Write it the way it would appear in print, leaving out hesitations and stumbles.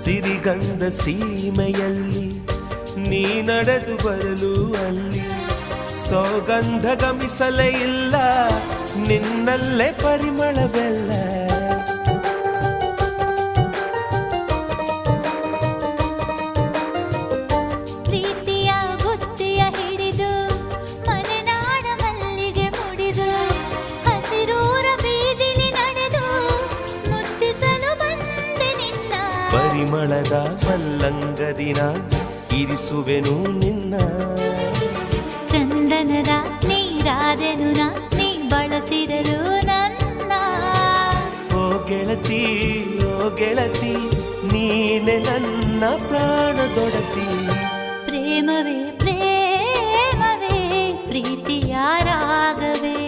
ಸಿರಿಗಂಧ ಸೀಮೆಯಲ್ಲಿ ನೀ ನಡೆದು ಬರಲು ಅಲ್ಲಿ ಸೌಗಂಧ ಗಮಿಸಲೇ ಇಲ್ಲ ನಿನ್ನಲ್ಲೇ ಪರಿಮಳವೆಲ್ಲ ಪ್ರೀತಿಯ ಬುತ್ತಿಯ ಹಿಡಿದು ಮಲೆನಾಡ ಮಲ್ಲಿಗೆ ಮುಡಿದು ಹಸಿರೂರ ಬೀದಿಲಿ ನಡೆದು ಮುತ್ತಿಸಲು ಬಂದೆ ನಿನ್ನ ಪರಿಮಳದ ಮಲ್ಲಂಗದಿನ ಇರಿಸುವೆನು ನಿನ್ನ ಚಂದನದ ನೀರಾದೆನು ನೀ ಬಳಸಿರಲು ನನ್ನ ಓ ಗೆಳತಿ ನೀನೆ ನನ್ನ ಪ್ರಾಣದೊಡತಿ ಪ್ರೇಮವೇ